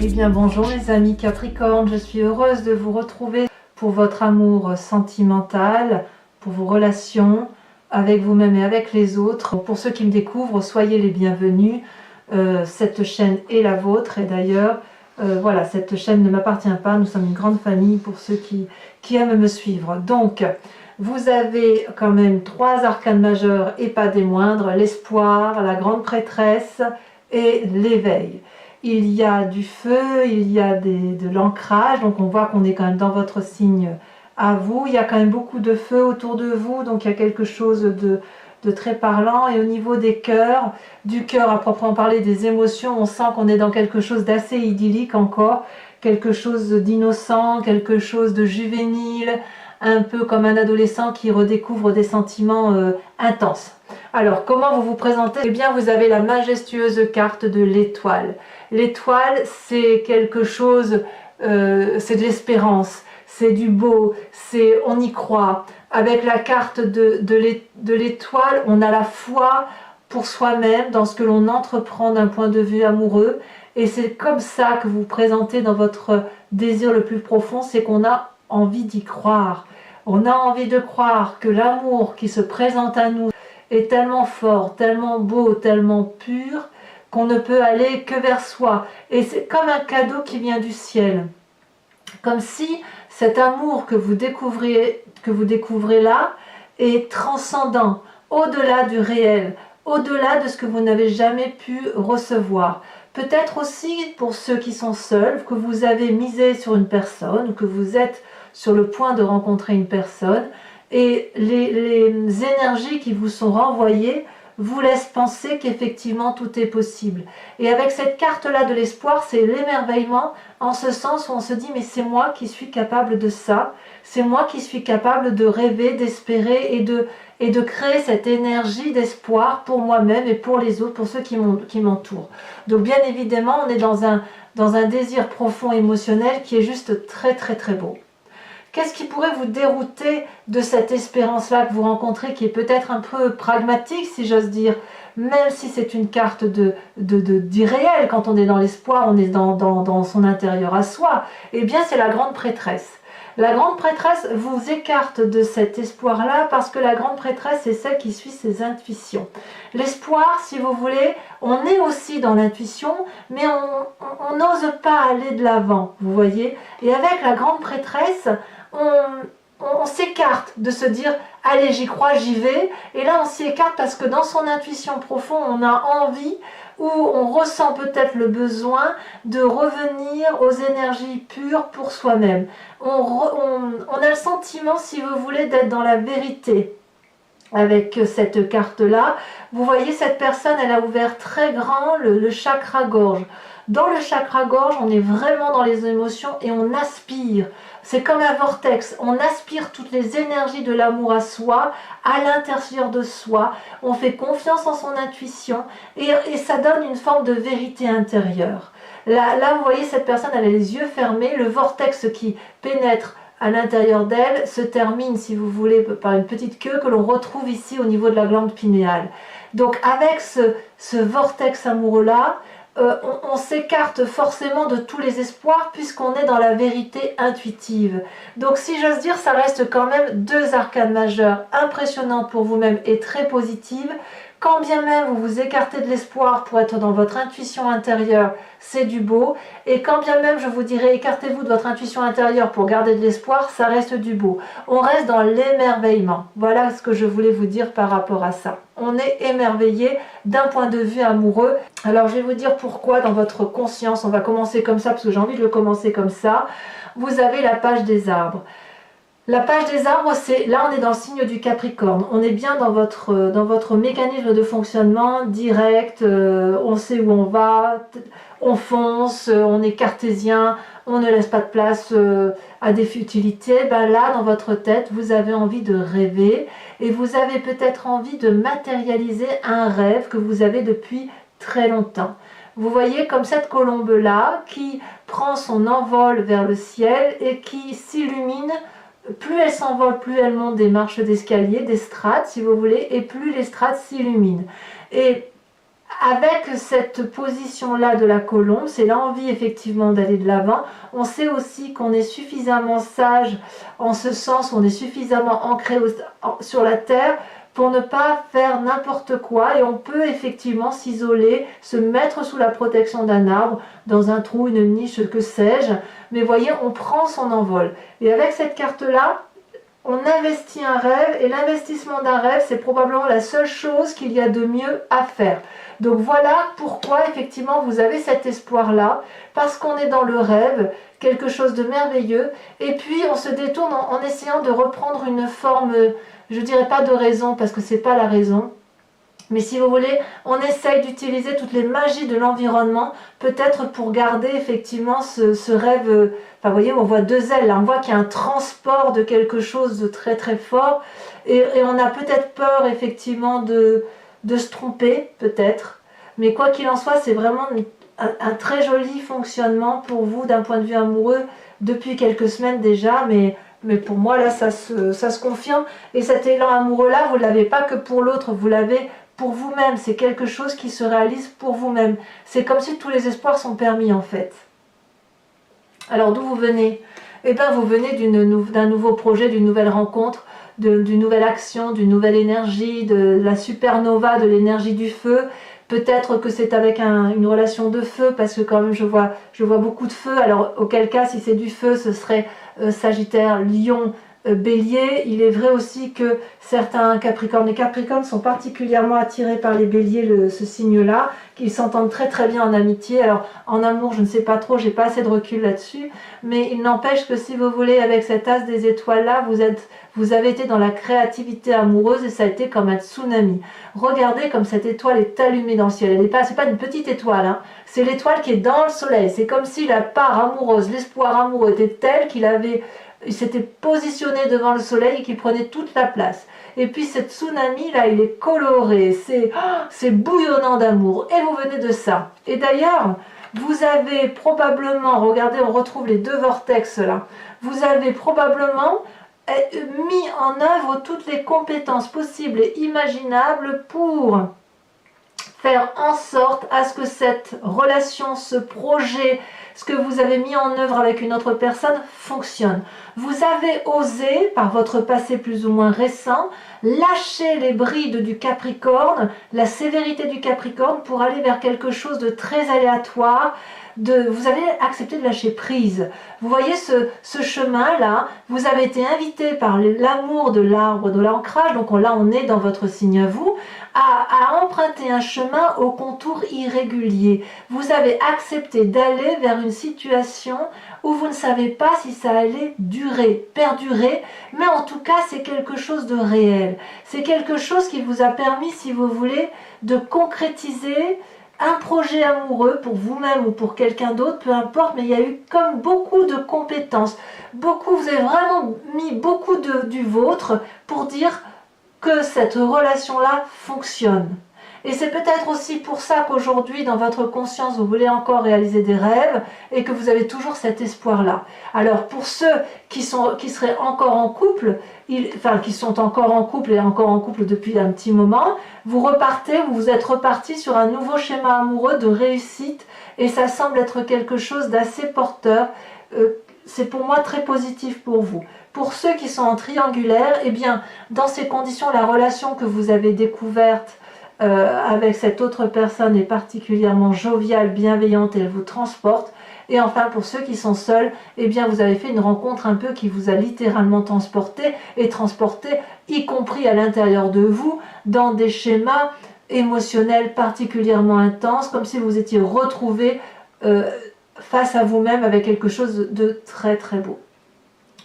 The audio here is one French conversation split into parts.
Eh bien bonjour les amis Capricorne, je suis heureuse de vous retrouver pour votre amour sentimental, pour vos relations avec vous-même et avec les autres. Pour ceux qui me découvrent, soyez les bienvenus. Cette chaîne est la vôtre et d'ailleurs, voilà, cette chaîne ne m'appartient pas, nous sommes une grande famille pour ceux qui aiment me suivre. Donc, vous avez quand même 3 arcanes majeurs et pas des moindres, l'espoir, la grande prêtresse et l'éveil. Il y a du feu, il y a de l'ancrage, donc on voit qu'on est quand même dans votre signe à vous. Il y a quand même beaucoup de feu autour de vous, donc il y a quelque chose de très parlant. Et au niveau des cœurs, du cœur à proprement parler, des émotions, on sent qu'on est dans quelque chose d'assez idyllique encore, quelque chose d'innocent, quelque chose de juvénile, un peu comme un adolescent qui redécouvre des sentiments intenses. Alors, comment vous vous présentez? Eh bien, vous avez la majestueuse carte de l'étoile. L'étoile, c'est quelque chose, c'est de l'espérance, c'est du beau, c'est on y croit. Avec la carte de l'étoile, on a la foi pour soi-même dans ce que l'on entreprend d'un point de vue amoureux. Et c'est comme ça que vous vous présentez dans votre désir le plus profond, c'est qu'on a envie d'y croire. On a envie de croire que l'amour qui se présente à nous est tellement fort, tellement beau, tellement pur, qu'on ne peut aller que vers soi. Et c'est comme un cadeau qui vient du ciel. Comme si cet amour que vous découvrez là est transcendant, au-delà du réel, au-delà de ce que vous n'avez jamais pu recevoir. Peut-être aussi pour ceux qui sont seuls, que vous avez misé sur une personne, ou que vous êtes sur le point de rencontrer une personne, et les énergies qui vous sont renvoyées vous laissent penser qu'effectivement tout est possible. Et avec cette carte-là de l'espoir, c'est l'émerveillement en ce sens où on se dit mais c'est moi qui suis capable de ça, c'est moi qui suis capable de rêver, d'espérer et de créer cette énergie d'espoir pour moi-même et pour les autres, pour ceux qui m'entourent. Donc bien évidemment, on est dans un désir profond émotionnel qui est juste très très très beau. Qu'est-ce qui pourrait vous dérouter de cette espérance-là que vous rencontrez, qui est peut-être un peu pragmatique, si j'ose dire, même si c'est une carte d'irréel, quand on est dans l'espoir, on est dans son intérieur à soi, eh bien c'est la grande prêtresse. La grande prêtresse vous écarte de cet espoir-là parce que la grande prêtresse est celle qui suit ses intuitions. L'espoir, si vous voulez, on est aussi dans l'intuition, mais on n'ose pas aller de l'avant, vous voyez. Et avec la grande prêtresse, on s'écarte de se dire « allez, j'y crois, j'y vais ». Et là, on s'y écarte parce que dans son intuition profonde, on a envie ou on ressent peut-être le besoin de revenir aux énergies pures pour soi-même. On a le sentiment, si vous voulez, d'être dans la vérité. Avec cette carte-là, vous voyez, cette personne, elle a ouvert très grand le chakra gorge. Dans le chakra gorge, on est vraiment dans les émotions et on aspire. C'est comme un vortex, on aspire toutes les énergies de l'amour à soi, à l'intérieur de soi, on fait confiance en son intuition et ça donne une forme de vérité intérieure. Là, vous voyez, cette personne, elle a les yeux fermés, le vortex qui pénètre à l'intérieur d'elle se termine, si vous voulez, par une petite queue que l'on retrouve ici au niveau de la glande pinéale. Donc avec ce vortex amoureux-là, on s'écarte forcément de tous les espoirs puisqu'on est dans la vérité intuitive. Donc si j'ose dire, ça reste quand même 2 arcanes majeures impressionnantes pour vous-même et très positives. Quand bien même vous vous écartez de l'espoir pour être dans votre intuition intérieure, c'est du beau. Et quand bien même je vous dirais écartez-vous de votre intuition intérieure pour garder de l'espoir, ça reste du beau. On reste dans l'émerveillement. Voilà ce que je voulais vous dire par rapport à ça. On est émerveillé d'un point de vue amoureux. Alors je vais vous dire pourquoi dans votre conscience, on va commencer comme ça parce que j'ai envie de le commencer comme ça. Vous avez la page des arbres. La page des arbres, c'est là on est dans le signe du Capricorne. On est bien dans votre mécanisme de fonctionnement direct, on sait où on va, on fonce, on est cartésien, on ne laisse pas de place à des futilités. Ben là, dans votre tête, vous avez envie de rêver et vous avez peut-être envie de matérialiser un rêve que vous avez depuis très longtemps. Vous voyez comme cette colombe-là qui prend son envol vers le ciel et qui s'illumine. Plus elle s'envole, plus elle monte des marches d'escalier, des strates si vous voulez, et plus les strates s'illuminent. Et avec cette position-là de la colombe, c'est l'envie effectivement d'aller de l'avant. On sait aussi qu'on est suffisamment sage, en ce sens, on est suffisamment ancré sur la terre pour ne pas faire n'importe quoi, et on peut effectivement s'isoler, se mettre sous la protection d'un arbre, dans un trou, une niche, que sais-je. Mais voyez, on prend son envol. Et avec cette carte-là, on investit un rêve, et l'investissement d'un rêve, c'est probablement la seule chose qu'il y a de mieux à faire. Donc voilà pourquoi effectivement vous avez cet espoir-là, parce qu'on est dans le rêve, quelque chose de merveilleux, et puis on se détourne en essayant de reprendre une forme, je dirais pas de raison, parce que c'est pas la raison, mais si vous voulez, on essaye d'utiliser toutes les magies de l'environnement, peut-être pour garder effectivement ce rêve. Enfin, vous voyez, on voit deux ailes, là, on voit qu'il y a un transport de quelque chose de très très fort, et on a peut-être peur effectivement de se tromper, peut-être. Mais quoi qu'il en soit, c'est vraiment un très joli fonctionnement pour vous d'un point de vue amoureux depuis quelques semaines déjà, mais pour moi, là, ça se confirme. Et cet élan amoureux-là, vous ne l'avez pas que pour l'autre, vous l'avez pour vous-même. C'est quelque chose qui se réalise pour vous-même. C'est comme si tous les espoirs sont permis, en fait. Alors, d'où vous venez? Eh bien, vous venez d'un nouveau projet, d'une nouvelle rencontre, d'une nouvelle action, d'une nouvelle énergie, de la supernova, de l'énergie du feu. Peut-être que c'est avec une relation de feu, parce que quand même je vois beaucoup de feu. Alors auquel cas, si c'est du feu, ce serait Sagittaire, Lion, Bélier. Il est vrai aussi que certains Capricornes, les Capricornes sont particulièrement attirés par les Béliers, ce signe-là, qu'ils s'entendent très très bien en amitié. Alors en amour, je ne sais pas trop, j'ai pas assez de recul là-dessus, mais il n'empêche que si vous voulez, avec cet as des étoiles-là, vous avez été dans la créativité amoureuse, et ça a été comme un tsunami. Regardez comme cette étoile est allumée dans le ciel. C'est pas une petite étoile, hein. C'est l'étoile qui est dans le soleil. C'est comme si la part amoureuse, l'espoir amoureux était tel il s'était positionné devant le soleil et qu'il prenait toute la place. Et puis ce tsunami là, il est coloré, c'est bouillonnant d'amour, et vous venez de ça. Et d'ailleurs, vous avez probablement, regardez, on retrouve les deux vortex là, vous avez probablement mis en œuvre toutes les compétences possibles et imaginables pour faire en sorte à ce que cette relation, ce projet, ce que vous avez mis en œuvre avec une autre personne fonctionne. Vous avez osé, par votre passé plus ou moins récent, lâcher les brides du Capricorne, la sévérité du Capricorne, pour aller vers quelque chose de très aléatoire. Vous avez accepté de lâcher prise. Vous voyez ce chemin-là, vous avez été invité par l'amour de l'arbre, de l'ancrage, donc là on est dans votre signe à vous, à emprunter un chemin au contour irrégulier. Vous avez accepté d'aller vers une situation où vous ne savez pas si ça allait durer, perdurer, mais en tout cas c'est quelque chose de réel. C'est quelque chose qui vous a permis, si vous voulez, de concrétiser un projet amoureux pour vous-même ou pour quelqu'un d'autre, peu importe, mais il y a eu comme beaucoup de compétences. Vous avez vraiment mis beaucoup du vôtre pour dire que cette relation-là fonctionne. Et c'est peut-être aussi pour ça qu'aujourd'hui, dans votre conscience, vous voulez encore réaliser des rêves et que vous avez toujours cet espoir-là. Alors, pour ceux qui seraient encore en couple, qui sont encore en couple et encore en couple depuis un petit moment, vous êtes reparti sur un nouveau schéma amoureux de réussite, et ça semble être quelque chose d'assez porteur. C'est pour moi très positif pour vous. Pour ceux qui sont en triangulaire, eh bien, dans ces conditions, la relation que vous avez découverte avec cette autre personne est particulièrement joviale, bienveillante, et elle vous transporte. Et enfin, pour ceux qui sont seuls, eh bien, vous avez fait une rencontre un peu qui vous a littéralement transporté, y compris à l'intérieur de vous, dans des schémas émotionnels particulièrement intenses, comme si vous étiez retrouvé face à vous-même avec quelque chose de très très beau.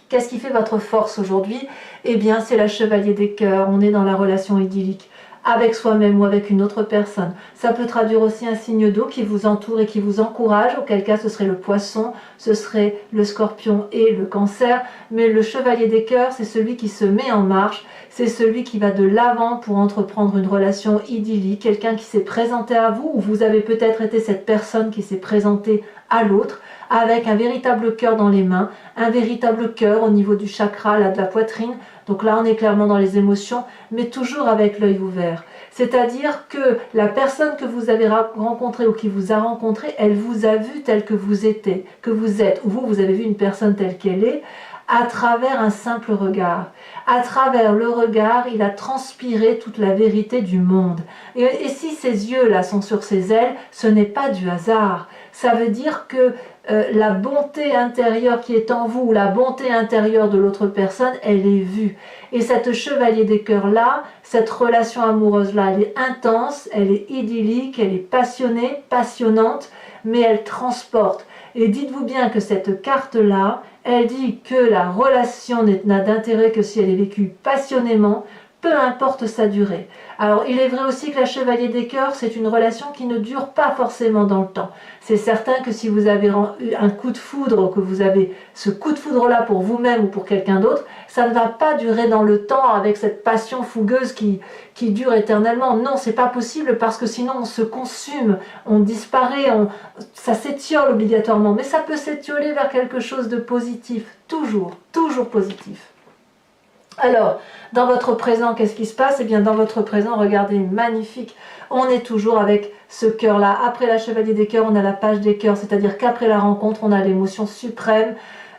Qu'est-ce qui fait votre force aujourd'hui? Eh bien, c'est la chevalier des cœurs. On est dans la relation idyllique avec soi-même ou avec une autre personne. Ça peut traduire aussi un signe d'eau qui vous entoure et qui vous encourage, auquel cas ce serait le poisson, ce serait le scorpion et le cancer. Mais le chevalier des cœurs, c'est celui qui se met en marche, c'est celui qui va de l'avant pour entreprendre une relation idyllique, quelqu'un qui s'est présenté à vous, ou vous avez peut-être été cette personne qui s'est présentée à l'autre, avec un véritable cœur dans les mains, un véritable cœur au niveau du chakra, là, de la poitrine. Donc là, on est clairement dans les émotions, mais toujours avec l'œil ouvert. C'est-à-dire que la personne que vous avez rencontrée ou qui vous a rencontré, elle vous a vu tel que vous êtes, ou vous avez vu une personne telle qu'elle est, à travers un simple regard. À travers le regard, il a transpiré toute la vérité du monde. Et si ces yeux-là sont sur ses ailes, ce n'est pas du hasard. Ça veut dire que la bonté intérieure qui est en vous, ou la bonté intérieure de l'autre personne, elle est vue. Et cette chevalier des cœurs-là, cette relation amoureuse-là, elle est intense, elle est idyllique, elle est passionnée, passionnante, mais elle transporte. Et dites-vous bien que cette carte-là, elle dit que la relation n'a d'intérêt que si elle est vécue passionnément, peu importe sa durée. Alors, il est vrai aussi que la chevalier des cœurs, c'est une relation qui ne dure pas forcément dans le temps. C'est certain que si vous avez eu un coup de foudre, que vous avez ce coup de foudre-là pour vous-même ou pour quelqu'un d'autre, ça ne va pas durer dans le temps avec cette passion fougueuse qui dure éternellement. Non, c'est pas possible parce que sinon on se consume, on disparaît, ça s'étiole obligatoirement. Mais ça peut s'étioler vers quelque chose de positif, toujours, toujours positif. Alors, dans votre présent, qu'est-ce qui se passe? Eh bien, dans votre présent, regardez, magnifique. On est toujours avec ce cœur-là. Après la chevalier des cœurs, on a la page des cœurs, c'est-à-dire qu'après la rencontre, on a l'émotion suprême,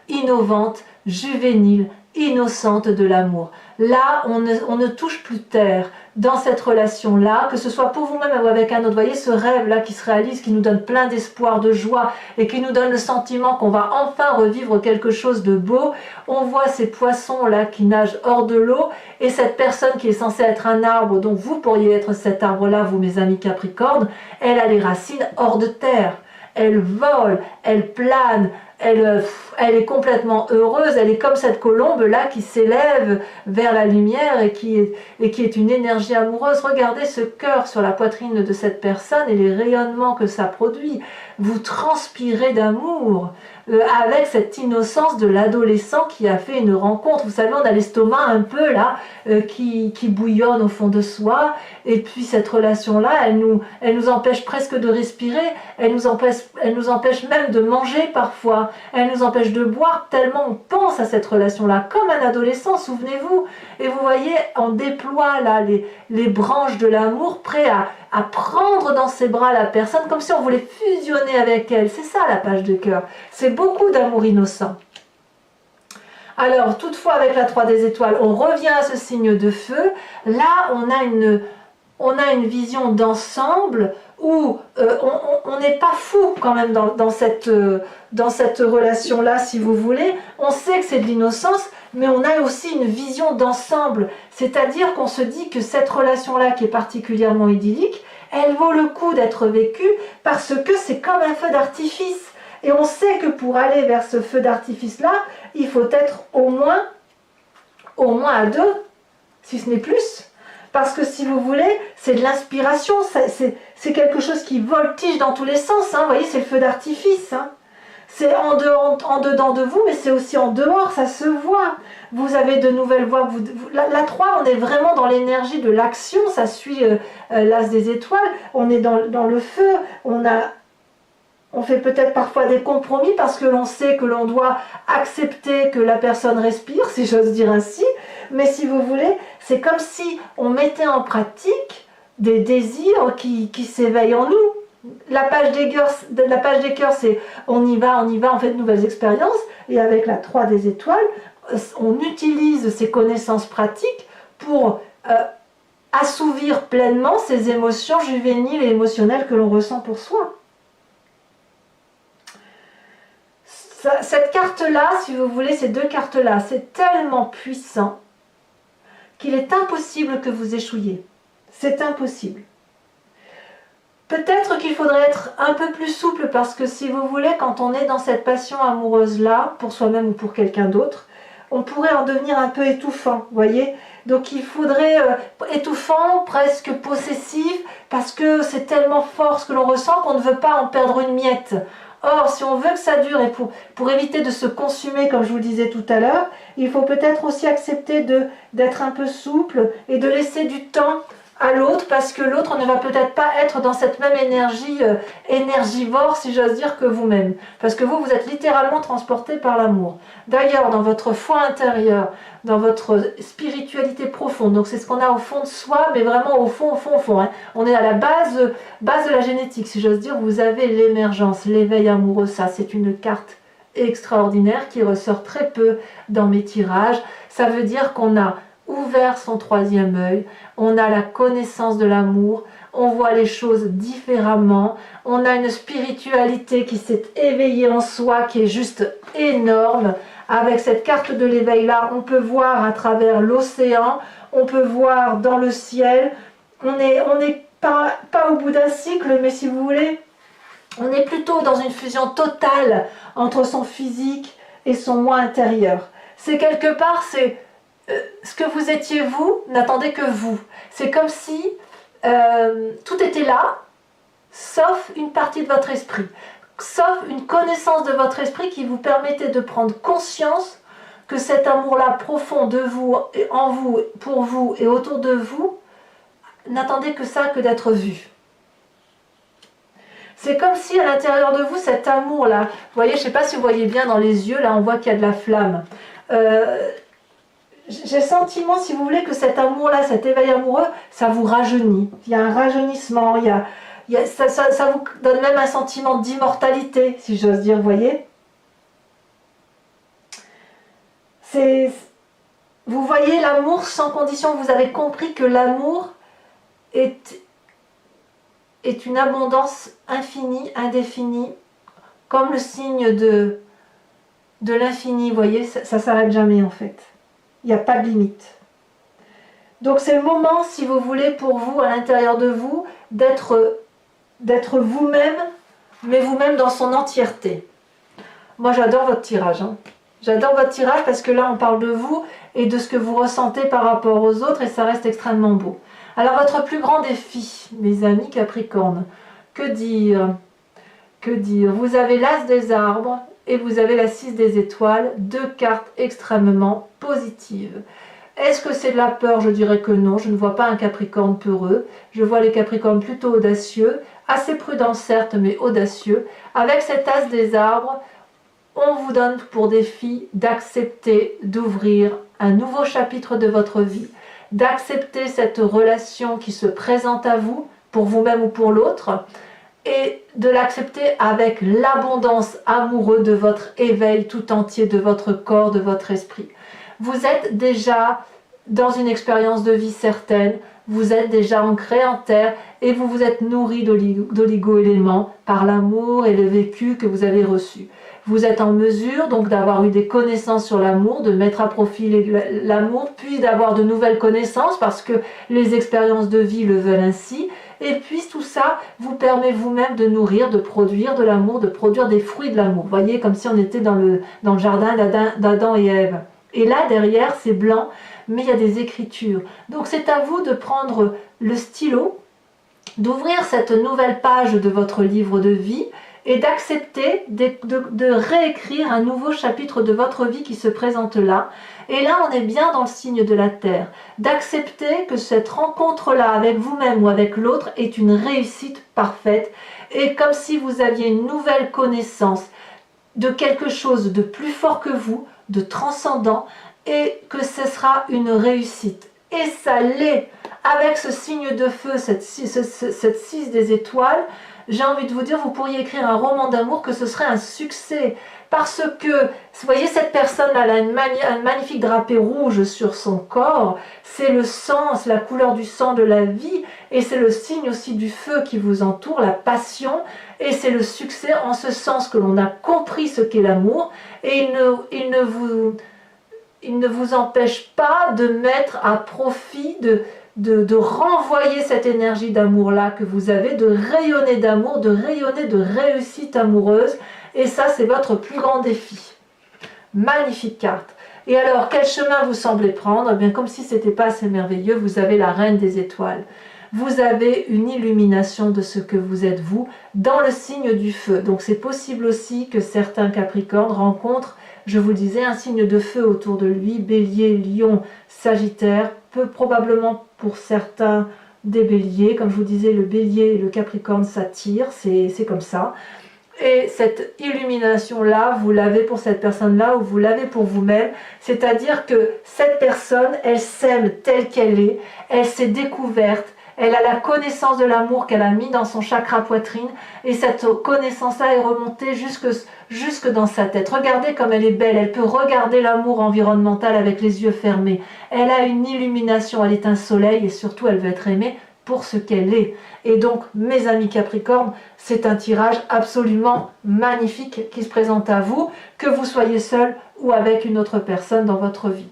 innovante, juvénile, innocente de l'amour. Là, on ne touche plus terre dans cette relation-là, que ce soit pour vous-même ou avec un autre. Voyez ce rêve-là qui se réalise, qui nous donne plein d'espoir, de joie, et qui nous donne le sentiment qu'on va enfin revivre quelque chose de beau. On voit ces poissons-là qui nagent hors de l'eau, et cette personne qui est censée être un arbre, donc vous pourriez être cet arbre-là, vous mes amis Capricorne, elle a les racines hors de terre. Elle vole, elle plane, elle est complètement heureuse, elle est comme cette colombe-là qui s'élève vers la lumière et qui est une énergie amoureuse. Regardez ce cœur sur la poitrine de cette personne et les rayonnements que ça produit. Vous transpirez d'amour avec cette innocence de l'adolescent qui a fait une rencontre. Vous savez, on a l'estomac un peu là qui bouillonne au fond de soi, et puis cette relation-là, elle nous empêche presque de respirer, elle nous empêche même de manger parfois, elle nous empêche de boire tellement on pense à cette relation-là, comme un adolescent, souvenez-vous. Et vous voyez, on déploie là les branches de l'amour, prêt à prendre dans ses bras la personne, comme si on voulait fusionner avec elle. C'est ça la page de cœur, c'est beaucoup d'amour innocent. Alors, toutefois, avec la 3 des étoiles, on revient à ce signe de feu. Là, on a une vision d'ensemble où on n'est pas fou quand même dans cette relation-là, si vous voulez. On sait que c'est de l'innocence, mais on a aussi une vision d'ensemble. C'est-à-dire qu'on se dit que cette relation-là, qui est particulièrement idyllique, elle vaut le coup d'être vécue parce que c'est comme un feu d'artifice. Et on sait que pour aller vers ce feu d'artifice-là, il faut être au moins à 2, si ce n'est plus. Parce que si vous voulez, c'est de l'inspiration, c'est quelque chose qui voltige dans tous les sens. Hein. Vous voyez, c'est le feu d'artifice. Hein. C'est en dedans de vous, mais c'est aussi en dehors, ça se voit. Vous avez de nouvelles voix. La 3, on est vraiment dans l'énergie de l'action, ça suit l'as des étoiles. On est dans le feu, on fait peut-être parfois des compromis parce que l'on sait que l'on doit accepter que la personne respire, si j'ose dire ainsi. Mais si vous voulez, c'est comme si on mettait en pratique des désirs qui s'éveillent en nous. La page des cœurs, c'est on y va, on fait de nouvelles expériences. Et avec la 3 des étoiles, on utilise ces connaissances pratiques pour assouvir pleinement ces émotions juvéniles et émotionnelles que l'on ressent pour soi. Cette carte-là, si vous voulez, ces deux cartes-là, c'est tellement puissant qu'il est impossible que vous échouiez. C'est impossible. Peut-être qu'il faudrait être un peu plus souple parce que si vous voulez, quand on est dans cette passion amoureuse-là, pour soi-même ou pour quelqu'un d'autre, on pourrait en devenir un peu étouffant, vous voyez. Donc il faudrait étouffant, presque possessif, parce que c'est tellement fort ce que l'on ressent qu'on ne veut pas en perdre une miette. Or, si on veut que ça dure et pour éviter de se consumer, comme je vous le disais tout à l'heure, il faut peut-être aussi accepter d'être un peu souple et de laisser du temps à l'autre parce que l'autre ne va peut-être pas être dans cette même énergie énergivore, si j'ose dire, que vous-même. Parce que vous êtes littéralement transporté par l'amour. D'ailleurs, dans votre foi intérieure, dans votre spiritualité profonde, donc c'est ce qu'on a au fond de soi, mais vraiment au fond, hein. On est à la base de la génétique, si j'ose dire. Vous avez l'émergence, l'éveil amoureux, ça c'est une carte extraordinaire qui ressort très peu dans mes tirages. Ça veut dire qu'on a ouvert son troisième œil, on a la connaissance de l'amour, on voit les choses différemment, on a une spiritualité qui s'est éveillée en soi, qui est juste énorme. Avec cette carte de l'éveil là, on peut voir à travers l'océan, on peut voir dans le ciel. On n'est pas au bout d'un cycle, mais si vous voulez, on est plutôt dans une fusion totale entre son physique et son moi intérieur. C'est quelque part, c'est ce que vous étiez vous, n'attendez que vous. C'est comme si tout était là, sauf une partie de votre esprit, sauf une connaissance de votre esprit qui vous permettait de prendre conscience que cet amour-là profond de vous, en vous, pour vous et autour de vous, n'attendait que ça, que d'être vu. C'est comme si à l'intérieur de vous, cet amour-là, vous voyez, je ne sais pas si vous voyez bien dans les yeux, là on voit qu'il y a de la flamme. J'ai le sentiment, si vous voulez, que cet amour-là, cet éveil amoureux, ça vous rajeunit. Il y a un rajeunissement, ça vous donne même un sentiment d'immortalité, si j'ose dire, vous voyez. Vous voyez l'amour sans condition, vous avez compris que l'amour est une abondance infinie, indéfinie, comme le signe de l'infini, vous voyez, ça ne s'arrête jamais en fait. Il n'y a pas de limite. Donc c'est le moment, si vous voulez, pour vous, à l'intérieur de vous, d'être vous-même, mais vous-même dans son entièreté. Moi j'adore votre tirage. Hein. J'adore votre tirage parce que là on parle de vous et de ce que vous ressentez par rapport aux autres et ça reste extrêmement beau. Alors votre plus grand défi, mes amis Capricorne, que dire? Que dire? Vous avez l'As des arbres et vous avez la 6 des étoiles, deux cartes extrêmement positives. Est-ce que c'est de la peur? Je dirais que non, je ne vois pas un Capricorne peureux, je vois les Capricornes plutôt audacieux, assez prudents certes, mais audacieux. Avec cet As des arbres, on vous donne pour défi d'accepter d'ouvrir un nouveau chapitre de votre vie, d'accepter cette relation qui se présente à vous, pour vous-même ou pour l'autre, et de l'accepter avec l'abondance amoureuse de votre éveil tout entier, de votre corps, de votre esprit. Vous êtes déjà dans une expérience de vie certaine, vous êtes déjà ancré en terre et vous vous êtes nourri d'oligo-éléments par l'amour et le vécu que vous avez reçu. Vous êtes en mesure donc d'avoir eu des connaissances sur l'amour, de mettre à profit l'amour, puis d'avoir de nouvelles connaissances parce que les expériences de vie le veulent ainsi. Et puis tout ça vous permet vous-même de nourrir, de produire de l'amour, de produire des fruits de l'amour. Vous voyez, comme si on était dans le jardin d'Adam et Ève. Et là, derrière, c'est blanc, mais il y a des écritures. Donc c'est à vous de prendre le stylo, d'ouvrir cette nouvelle page de votre livre de vie et d'accepter de réécrire un nouveau chapitre de votre vie qui se présente là. Et là, on est bien dans le signe de la Terre. D'accepter que cette rencontre-là avec vous-même ou avec l'autre est une réussite parfaite et comme si vous aviez une nouvelle connaissance de quelque chose de plus fort que vous, de transcendant, et que ce sera une réussite. Et ça l'est. Avec ce signe de feu, cette 6 des étoiles, j'ai envie de vous dire, vous pourriez écrire un roman d'amour que ce serait un succès. Parce que, vous voyez, cette personne-là, elle a un magnifique drapé rouge sur son corps. C'est le sang, c'est la couleur du sang de la vie. Et c'est le signe aussi du feu qui vous entoure, la passion. Et c'est le succès en ce sens que l'on a compris ce qu'est l'amour. Et il ne vous empêche pas de mettre à profit, de renvoyer cette énergie d'amour-là que vous avez, de rayonner d'amour, de rayonner de réussite amoureuse. Et ça, c'est votre plus grand défi. Magnifique carte. Et alors, quel chemin vous semblez prendre? Eh bien, comme si ce n'était pas assez merveilleux, vous avez la reine des étoiles. Vous avez une illumination de ce que vous êtes vous dans le signe du feu. Donc c'est possible aussi que certains Capricornes rencontrent, je vous le disais, un signe de feu autour de lui, Bélier, Lion, Sagittaire, peu probablement pour certains des béliers. Comme je vous disais, le bélier et le capricorne s'attirent, c'est comme ça. Et cette illumination-là, vous l'avez pour cette personne-là ou vous l'avez pour vous-même. C'est-à-dire que cette personne, elle s'aime telle qu'elle est, elle s'est découverte, elle a la connaissance de l'amour qu'elle a mis dans son chakra poitrine et cette connaissance-là est remontée jusque dans sa tête. Regardez comme elle est belle, elle peut regarder l'amour environnemental avec les yeux fermés. Elle a une illumination, elle est un soleil et surtout elle veut être aimée pour ce qu'elle est. Et donc, mes amis Capricorne, c'est un tirage absolument magnifique qui se présente à vous, que vous soyez seul ou avec une autre personne dans votre vie.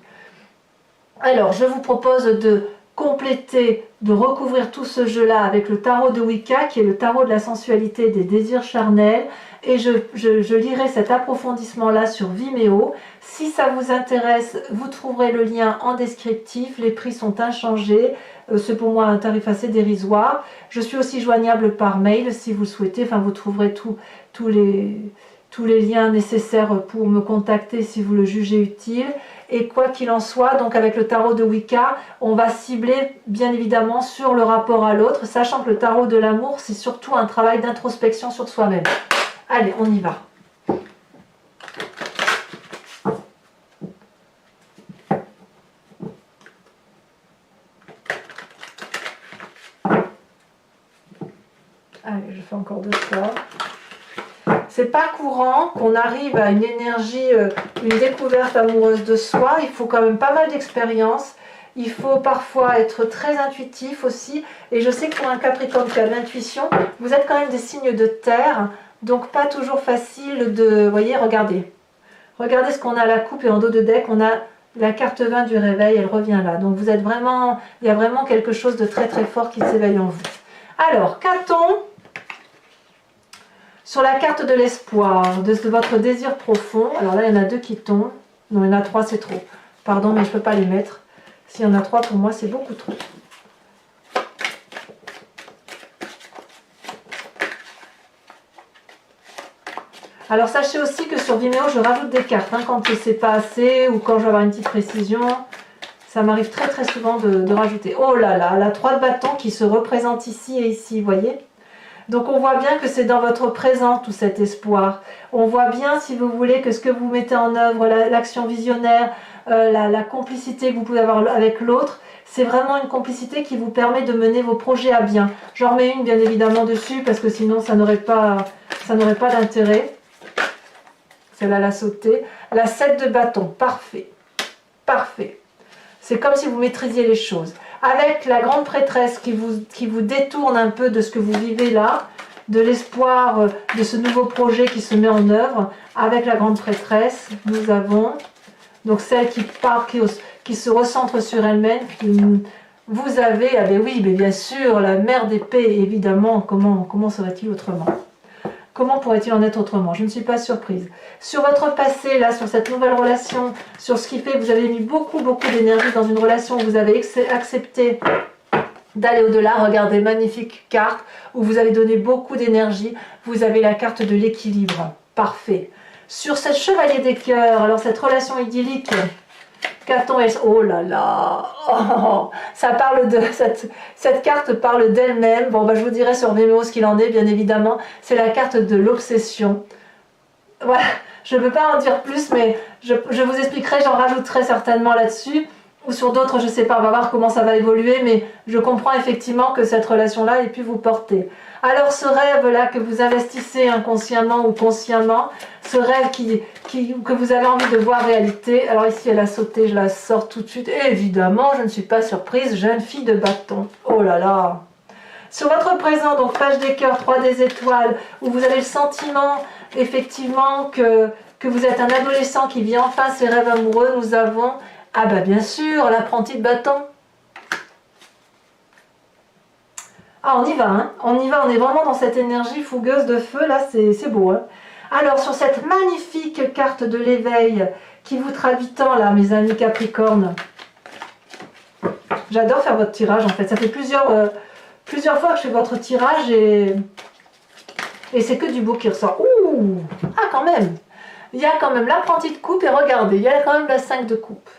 Alors, je vous propose de compléter, de recouvrir tout ce jeu-là avec le tarot de Wicca, qui est le tarot de la sensualité et des désirs charnels. Et je lirai cet approfondissement-là sur Vimeo. Si ça vous intéresse, vous trouverez le lien en descriptif. Les prix sont inchangés. C'est pour moi un tarif assez dérisoire. Je suis aussi joignable par mail si vous le souhaitez. Enfin, vous trouverez tous les liens nécessaires pour me contacter si vous le jugez utile. Et quoi qu'il en soit, donc avec le tarot de Wicca, on va cibler bien évidemment sur le rapport à l'autre, sachant que le tarot de l'amour, c'est surtout un travail d'introspection sur soi-même. Allez, on y va. Allez, je fais encore 2 fois. C'est pas courant qu'on arrive à une énergie, une découverte amoureuse de soi. Il faut quand même pas mal d'expérience. Il faut parfois être très intuitif aussi. Et je sais que pour un Capricorne qui a de l'intuition, vous êtes quand même des signes de terre. Donc pas toujours facile de... Vous voyez, regardez. Regardez ce qu'on a à la coupe et en dos de deck, on a la carte 20 du réveil, elle revient là. Donc vous êtes vraiment... Il y a vraiment quelque chose de très très fort qui s'éveille en vous. Alors, qu'a-t-on sur la carte de l'espoir, de votre désir profond? Alors là, il y en a 2 qui tombent. Non, il y en a 3, c'est trop. Pardon, mais je ne peux pas les mettre. S'il y en a 3, pour moi, c'est beaucoup trop. Alors, sachez aussi que sur Vimeo, je rajoute des cartes. Hein, quand c'est pas assez ou quand je veux avoir une petite précision. Ça m'arrive très très souvent de rajouter. Oh là là, la 3 de bâton qui se représente ici et ici, vous voyez? Donc on voit bien que c'est dans votre présent tout cet espoir. On voit bien, si vous voulez, que ce que vous mettez en œuvre, l'action visionnaire, la complicité que vous pouvez avoir avec l'autre, c'est vraiment une complicité qui vous permet de mener vos projets à bien. J'en remets une bien évidemment dessus parce que sinon ça n'aurait pas d'intérêt. Celle-là l'a sauté. La 7 de bâton, parfait. Parfait. C'est comme si vous maîtrisiez les choses. Avec la grande prêtresse qui vous détourne un peu de ce que vous vivez là, de l'espoir de ce nouveau projet qui se met en œuvre, avec la grande prêtresse, nous avons donc celle qui part, qui se recentre sur elle-même. Vous avez, ah ben oui, mais bien sûr, la mère d'épée, évidemment, comment serait-il autrement? Comment pourrait-il en être autrement? Je ne suis pas surprise. Sur votre passé, là, sur cette nouvelle relation, sur ce qui fait que vous avez mis beaucoup d'énergie dans une relation où vous avez accepté d'aller au-delà, regardez, magnifique carte, où vous avez donné beaucoup d'énergie, vous avez la carte de l'équilibre. Parfait. Sur cette chevalier des cœurs, alors cette relation idyllique, qu'a-t-on? Oh là là, oh, ça parle de cette carte parle d'elle-même. Bon, bah, je vous dirai sur Vimeo ce qu'il en est, bien évidemment. C'est la carte de l'obsession. Voilà, je ne peux pas en dire plus, mais je vous expliquerai, j'en rajouterai certainement là-dessus. Ou sur d'autres, je ne sais pas, on va voir comment ça va évoluer, mais je comprends effectivement que cette relation-là ait pu vous porter. Alors ce rêve-là que vous investissez inconsciemment ou consciemment, ce rêve que vous avez envie de voir réalité, alors ici elle a sauté, je la sors tout de suite, et évidemment je ne suis pas surprise, jeune fille de bâton, oh là là. Sur votre présent, donc page des cœurs, 3 des étoiles, où vous avez le sentiment effectivement que vous êtes un adolescent qui vit enfin ses rêves amoureux, nous avons, ah bah bien sûr, l'apprenti de bâton. Ah, on y va, hein. On y va, on est vraiment dans cette énergie fougueuse de feu, là, c'est beau, hein. Alors, sur cette magnifique carte de l'éveil qui vous traduit tant, là, mes amis Capricorne, j'adore faire votre tirage, en fait. Ça fait plusieurs fois que je fais votre tirage et c'est que du beau qui ressort. Ouh! Ah, quand même! Il y a quand même l'apprenti de coupe et regardez, il y a quand même la 5 de coupe.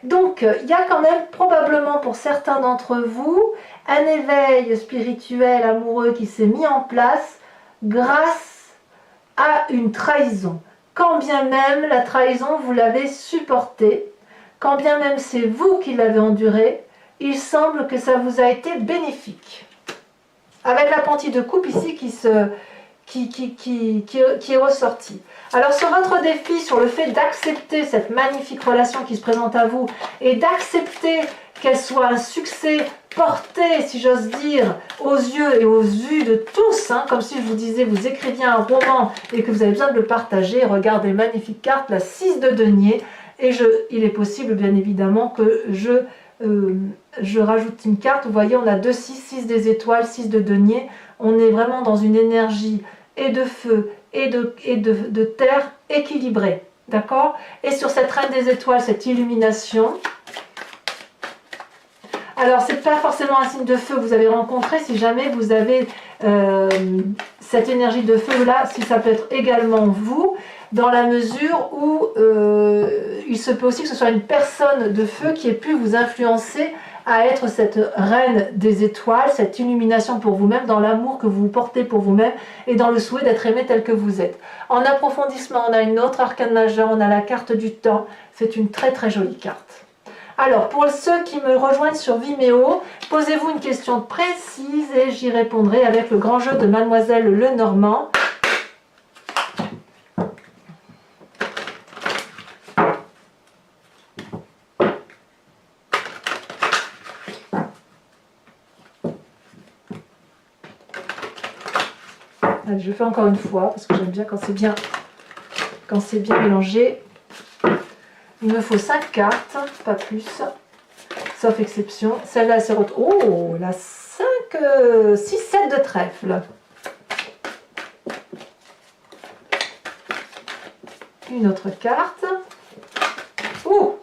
Donc, il y a quand même probablement pour certains d'entre vous un éveil spirituel amoureux qui s'est mis en place grâce à une trahison. Quand bien même la trahison, vous l'avez supportée, quand bien même c'est vous qui l'avez endurée, il semble que ça vous a été bénéfique. Avec la pentille de coupe ici qui est ressortie. Alors sur votre défi, sur le fait d'accepter cette magnifique relation qui se présente à vous et d'accepter qu'elle soit un succès porté, si j'ose dire, aux yeux et aux vues de tous, hein, comme si je vous disais, vous écriviez un roman et que vous avez besoin de le partager. Regardez, magnifique carte, la 6 de denier, et il est possible bien évidemment que je rajoute une carte. Vous voyez, on a 2 6, 6 des étoiles, 6 de denier. On est vraiment dans une énergie et de feu et de terre équilibrée, d'accord? Et sur cette reine des étoiles, cette illumination, alors c'est pas forcément un signe de feu que vous avez rencontré, si jamais vous avez cette énergie de feu là, si ça peut être également vous, dans la mesure où il se peut aussi que ce soit une personne de feu qui ait pu vous influencer à être cette reine des étoiles, cette illumination pour vous-même, dans l'amour que vous portez pour vous-même et dans le souhait d'être aimé tel que vous êtes. En approfondissement, on a une autre arcane majeure, on a la carte du temps. C'est une très très jolie carte. Alors, pour ceux qui me rejoignent sur Vimeo, posez-vous une question précise et j'y répondrai avec le grand jeu de Mademoiselle Lenormand. Allez, je fais encore une fois parce que j'aime bien quand c'est bien mélangé. Il me faut 5 cartes, pas plus, sauf exception. Celle-là, c'est... Oh, la 5, 6, 7 de trèfle. Une autre carte. Oh!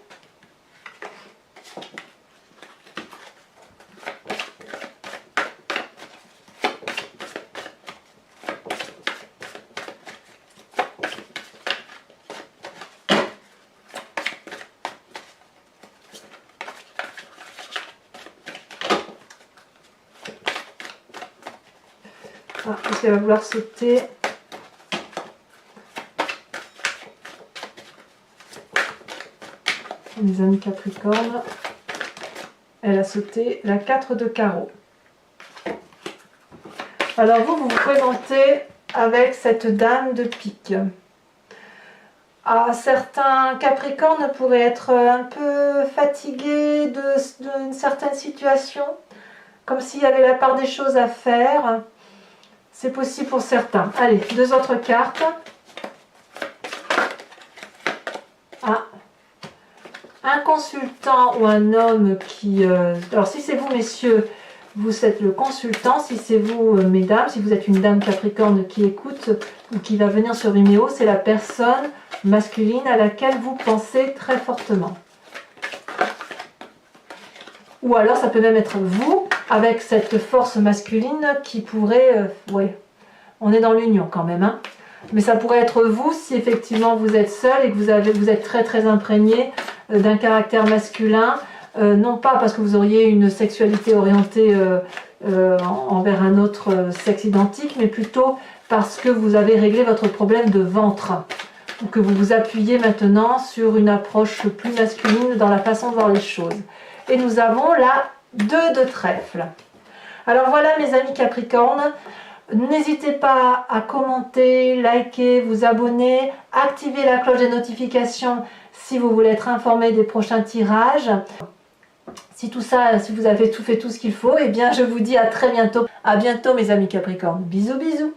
Ah, parce qu'elle va vouloir sauter. Mes amis Capricorne, elle a sauté la 4 de carreau. Alors vous vous présentez avec cette dame de pique. Ah, certains Capricornes pourraient être un peu fatigués d'une certaine situation, comme s'il y avait la part des choses à faire. C'est possible pour certains. Allez, 2 autres cartes. Ah. Un consultant ou un homme qui... alors si c'est vous messieurs, vous êtes le consultant. Si c'est vous mesdames, si vous êtes une dame Capricorne qui écoute ou qui va venir sur Vimeo, c'est la personne masculine à laquelle vous pensez très fortement. Ou alors ça peut même être vous avec cette force masculine qui pourrait... oui, on est dans l'union quand même, hein. Mais ça pourrait être vous si effectivement vous êtes seul et que vous êtes très très imprégné d'un caractère masculin, non pas parce que vous auriez une sexualité orientée envers un autre sexe identique, mais plutôt parce que vous avez réglé votre problème de ventre, ou que vous vous appuyez maintenant sur une approche plus masculine dans la façon de voir les choses. Et nous avons la 2 de trèfle. Alors voilà mes amis Capricorne, n'hésitez pas à commenter, liker, vous abonner, activer la cloche des notifications si vous voulez être informé des prochains tirages. Si tout ça, si vous avez fait tout ce qu'il faut, eh bien je vous dis à très bientôt. À bientôt mes amis Capricorne. Bisous bisous.